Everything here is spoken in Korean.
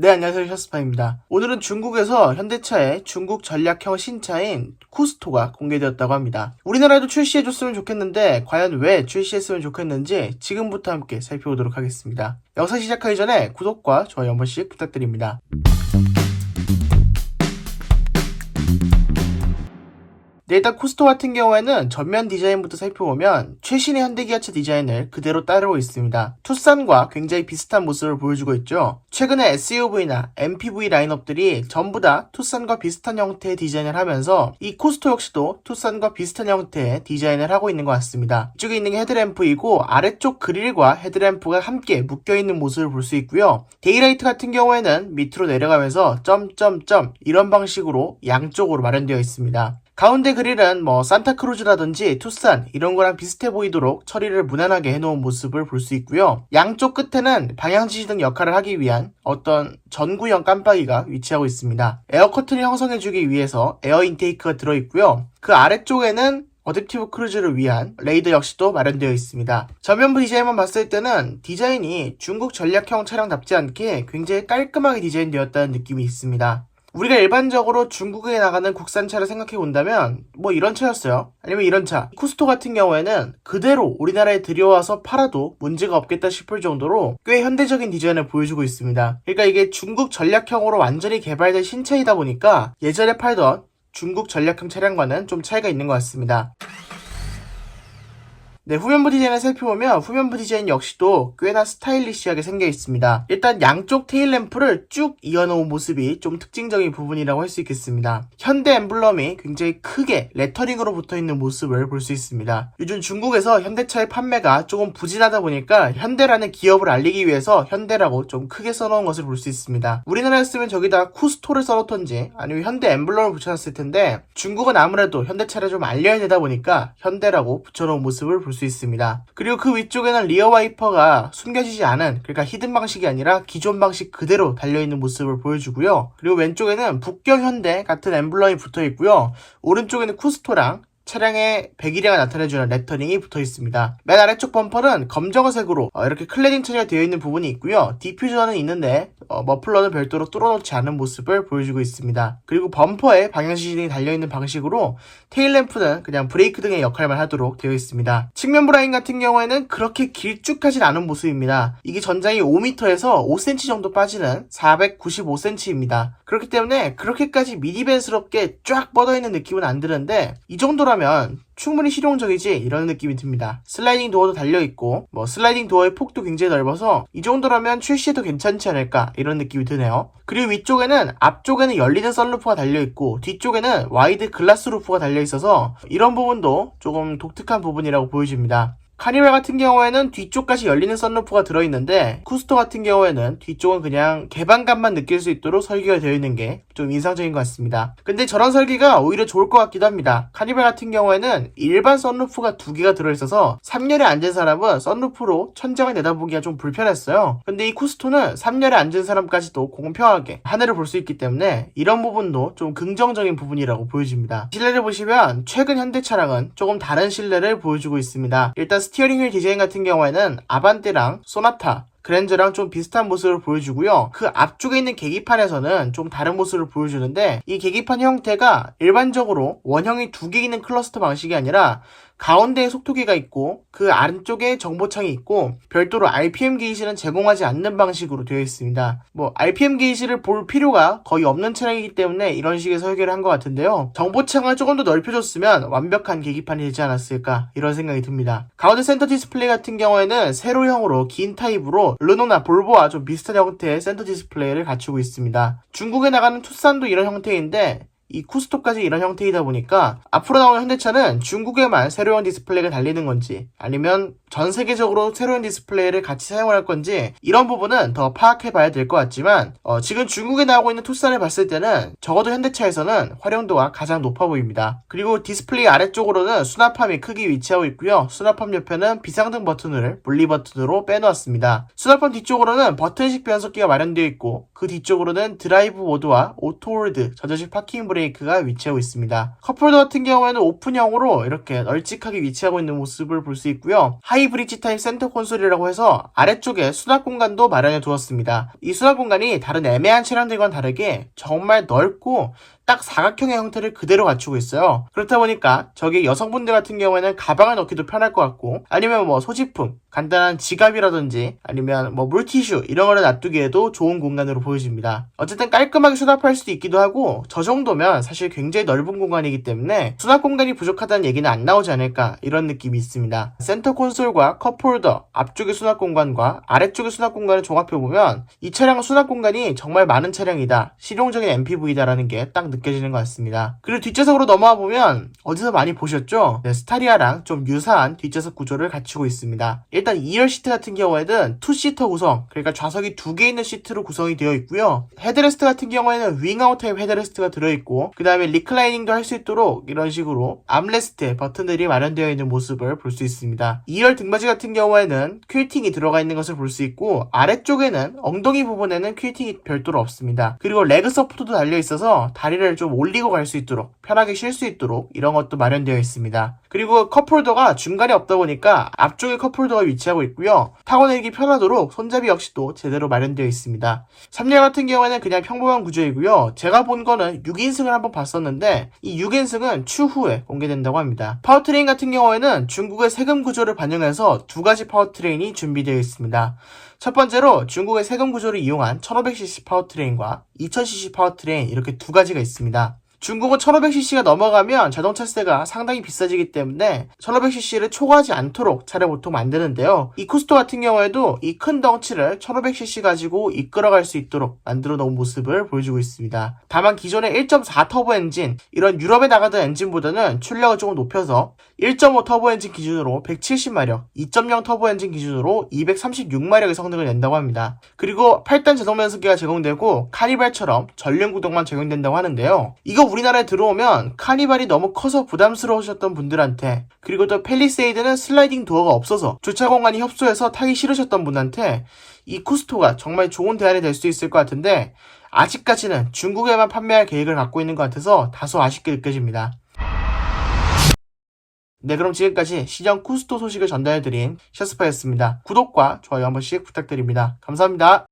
네, 안녕하세요. 샤스파입니다. 오늘은 중국에서 현대차의 중국 전략형 신차인 쿠스토가 공개되었다고 합니다. 우리나라에도 출시해줬으면 좋겠는데 과연 왜 출시했으면 좋겠는지 지금부터 함께 살펴보도록 하겠습니다. 영상 시작하기 전에 구독과 좋아요 한 번씩 부탁드립니다. 네, 일단 쿠스토 같은 경우에는 전면 디자인부터 살펴보면 최신의 현대기아차 디자인을 그대로 따르고 있습니다. 투싼과 굉장히 비슷한 모습을 보여주고 있죠. 최근에 SUV나 MPV 라인업들이 전부 다 투싼과 비슷한 형태의 디자인을 하면서 이 쿠스토 역시도 투싼과 비슷한 형태의 디자인을 하고 있는 것 같습니다. 이쪽에 있는 게 헤드램프이고 아래쪽 그릴과 헤드램프가 함께 묶여있는 모습을 볼 수 있고요. 데이라이트 같은 경우에는 밑으로 내려가면서 점점점 이런 방식으로 양쪽으로 마련되어 있습니다. 가운데 그릴은 산타크루즈라든지 투싼 이런 거랑 비슷해 보이도록 처리를 무난하게 해놓은 모습을 볼 수 있고요. 양쪽 끝에는 방향지시등 역할을 하기 위한 어떤 전구형 깜빡이가 위치하고 있습니다. 에어 커튼을 형성해주기 위해서 에어 인테이크가 들어있고요. 그 아래쪽에는 어댑티브 크루즈를 위한 레이더 역시도 마련되어 있습니다. 전면부 디자인만 봤을 때는 디자인이 중국 전략형 차량답지 않게 굉장히 깔끔하게 디자인되었다는 느낌이 있습니다. 우리가 일반적으로 중국에 나가는 국산차를 생각해 본다면 이런 차였어요. 아니면 이런 차. 쿠스토 같은 경우에는 그대로 우리나라에 들여와서 팔아도 문제가 없겠다 싶을 정도로 꽤 현대적인 디자인을 보여주고 있습니다. 그러니까 이게 중국 전략형으로 완전히 개발된 신차이다 보니까 예전에 팔던 중국 전략형 차량과는 좀 차이가 있는 것 같습니다. 네, 후면부 디자인을 살펴보면 후면부 디자인 역시도 꽤나 스타일리시하게 생겨 있습니다. 일단 양쪽 테일램프를 쭉 이어놓은 모습이 좀 특징적인 부분이라고 할 수 있겠습니다. 현대 엠블럼이 굉장히 크게 레터링으로 붙어있는 모습을 볼 수 있습니다. 요즘 중국에서 현대차의 판매가 조금 부진하다 보니까 현대라는 기업을 알리기 위해서 현대라고 좀 크게 써놓은 것을 볼 수 있습니다. 우리나라였으면 저기다 쿠스토를 써놓던지 아니면 현대 엠블럼을 붙여놨을 텐데 중국은 아무래도 현대차를 좀 알려야 되다 보니까 현대라고 붙여놓은 모습을 볼 수 있습니다. 그리고 그 위쪽에는 리어 와이퍼가 숨겨지지 않은, 그러니까 히든 방식이 아니라 기존 방식 그대로 달려있는 모습을 보여주고요. 그리고 왼쪽에는 북경 현대 같은 엠블럼이 붙어있고요. 오른쪽에는 쿠스토랑 차량의 배기량을 나타내주는 레터링이 붙어있습니다. 맨 아래쪽 범퍼는 검정색으로 이렇게 클래딩 처리가 되어 있는 부분이 있고요. 디퓨저는 있는데 머플러는 별도로 뚫어놓지 않은 모습을 보여주고 있습니다. 그리고 범퍼에 방향지시등이 달려있는 방식으로 테일램프는 그냥 브레이크 등의 역할만 하도록 되어 있습니다. 측면부 라인 같은 경우에는 그렇게 길쭉하진 않은 모습입니다. 이게 전장이 5m에서 5cm 정도 빠지는 495cm입니다. 그렇기 때문에 그렇게까지 미니밴스럽게 쫙 뻗어있는 느낌은 안 드는데 이 정도라면 충분히 실용적이지 이런 느낌이 듭니다. 슬라이딩 도어도 달려있고 슬라이딩 도어의 폭도 굉장히 넓어서 이 정도라면 출시해도 괜찮지 않을까 이런 느낌이 드네요. 그리고 위쪽에는 앞쪽에는 열리는 썬루프가 달려있고 뒤쪽에는 와이드 글라스 루프가 달려있어서 이런 부분도 조금 독특한 부분이라고 보여집니다. 카니발 같은 경우에는 뒤쪽까지 열리는 썬루프가 들어있는데 쿠스토 같은 경우에는 뒤쪽은 그냥 개방감만 느낄 수 있도록 설계가 되어 있는 게 좀 인상적인 것 같습니다. 근데 저런 설계가 오히려 좋을 것 같기도 합니다. 카니발 같은 경우에는 일반 썬루프가 2개가 들어있어서 3열에 앉은 사람은 썬루프로 천장을 내다보기가 좀 불편했어요. 근데 이 쿠스토는 3열에 앉은 사람까지도 공평하게 하늘을 볼 수 있기 때문에 이런 부분도 좀 긍정적인 부분이라고 보여집니다. 실내를 보시면 최근 현대 차량은 조금 다른 실내를 보여주고 있습니다. 일단 스티어링 휠 디자인 같은 경우에는 아반떼랑 소나타, 그랜저랑 좀 비슷한 모습을 보여주고요. 그 앞쪽에 있는 계기판에서는 좀 다른 모습을 보여주는데 이 계기판 형태가 일반적으로 원형이 2개 있는 클러스터 방식이 아니라 가운데에 속도기가 있고 그 안쪽에 정보창이 있고 별도로 RPM 게이지는 제공하지 않는 방식으로 되어 있습니다. RPM 게이지를 볼 필요가 거의 없는 차량이기 때문에 이런 식의 설계를 한 것 같은데요. 정보창을 조금 더 넓혀줬으면 완벽한 계기판이 되지 않았을까 이런 생각이 듭니다. 가운데 센터 디스플레이 같은 경우에는 세로형으로 긴 타입으로 르노나 볼보와 좀 비슷한 형태의 센터 디스플레이를 갖추고 있습니다. 중국에 나가는 투싼도 이런 형태인데 이 쿠스토까지 이런 형태이다 보니까 앞으로 나오는 현대차는 중국에만 세로형 디스플레이가 달리는 건지 아니면 전 세계적으로 세로형 디스플레이를 같이 사용할 건지 이런 부분은 더 파악해 봐야 될 것 같지만 지금 중국에 나오고 있는 투싼을 봤을 때는 적어도 현대차에서는 활용도가 가장 높아 보입니다. 그리고 디스플레이 아래쪽으로는 수납함이 크게 위치하고 있고요. 수납함 옆에는 비상등 버튼을 분리 버튼으로 빼놓았습니다. 수납함 뒤쪽으로는 버튼식 변속기가 마련되어 있고 그 뒤쪽으로는 드라이브 모드와 오토홀드, 전자식 파킹 브레이크 브레이크가 위치하고 있습니다. 컵홀더 같은 경우에는 오픈형으로 이렇게 널찍하게 위치하고 있는 모습을 볼 수 있고요. 하이 브릿지 타입 센터 콘솔이라고 해서 아래쪽에 수납 공간도 마련해 두었습니다. 이 수납 공간이 다른 애매한 차량들과는 다르게 정말 넓고 딱 사각형의 형태를 그대로 갖추고 있어요. 그렇다 보니까 저기 여성분들 같은 경우에는 가방을 넣기도 편할 것 같고, 아니면 뭐 소지품, 간단한 지갑이라든지 아니면 뭐 물티슈 이런 거를 놔두기에도 좋은 공간으로 보여집니다. 어쨌든 깔끔하게 수납할 수도 있기도 하고, 저 정도면 사실 굉장히 넓은 공간이기 때문에 수납 공간이 부족하다는 얘기는 안 나오지 않을까, 이런 느낌이 있습니다. 센터 콘솔과 컵홀더, 앞쪽의 수납 공간과 아래쪽의 수납 공간을 종합해보면 이 차량은 수납 공간이 정말 많은 차량이다, 실용적인 MPV다라는 게 딱 느껴지는 것 같습니다. 그리고 뒷좌석으로 넘어와 보면 어디서 많이 보셨죠? 네, 스타리아랑 좀 유사한 뒷좌석 구조를 갖추고 있습니다. 일단 2열 시트 같은 경우에는 투시터 구성, 그러니까 좌석이 2개 있는 시트로 구성이 되어 있고요. 헤드레스트 같은 경우에는 윙아웃 타입 헤드레스트가 들어있고, 그 다음에 리클라이닝도 할 수 있도록 이런 식으로 암레스트에 버튼들이 마련되어 있는 모습을 볼 수 있습니다. 2열 등받이 같은 경우에는 퀼팅이 들어가 있는 것을 볼 수 있고, 아래쪽에는 엉덩이 부분에는 퀼팅이 별도로 없습니다. 그리고 레그 서포트도 달려있어서 다리를 좀 올리고 갈 수 있도록, 편하게 쉴 수 있도록 이런 것도 마련되어 있습니다. 그리고 컵홀더가 중간에 없다 보니까 앞쪽에 컵홀더가 위치하고 있고요. 타고 내리기 편하도록 손잡이 역시도 제대로 마련되어 있습니다. 3열 같은 경우에는 그냥 평범한 구조이고요. 제가 본 거는 6인승을 한번 봤었는데 이 6인승은 추후에 공개된다고 합니다. 파워트레인 같은 경우에는 중국의 세금 구조를 반영해서 두 가지 파워트레인이 준비되어 있습니다. 첫 번째로 중국의 세금 구조를 이용한 1500cc 파워트레인과 2000cc 파워트레인, 이렇게 두 가지가 있습니다. 중국은 1500cc가 넘어가면 자동차세가 상당히 비싸지기 때문에 1500cc를 초과하지 않도록 차를 보통 만드는데요. 이 쿠스토 같은 경우에도 이 큰 덩치를 1500cc 가지고 이끌어갈 수 있도록 만들어 놓은 모습을 보여주고 있습니다. 다만 기존의 1.4 터보 엔진, 이런 유럽에 나가던 엔진보다는 출력을 조금 높여서 1.5 터보 엔진 기준으로 170마력, 2.0 터보 엔진 기준으로 236마력의 성능을 낸다고 합니다. 그리고 8단 제동 변속기가 제공되고 카니발처럼 전륜 구동만 적용된다고 하는데요. 이거 우리나라에 들어오면 카니발이 너무 커서 부담스러우셨던 분들한테, 그리고 또 팰리세이드는 슬라이딩 도어가 없어서 주차 공간이 협소해서 타기 싫으셨던 분한테 이 쿠스토가 정말 좋은 대안이 될 수 있을 것 같은데, 아직까지는 중국에만 판매할 계획을 갖고 있는 것 같아서 다소 아쉽게 느껴집니다. 네, 그럼 지금까지 시정 쿠스토 소식을 전달해드린 샤스파였습니다. 구독과 좋아요 한 번씩 부탁드립니다. 감사합니다.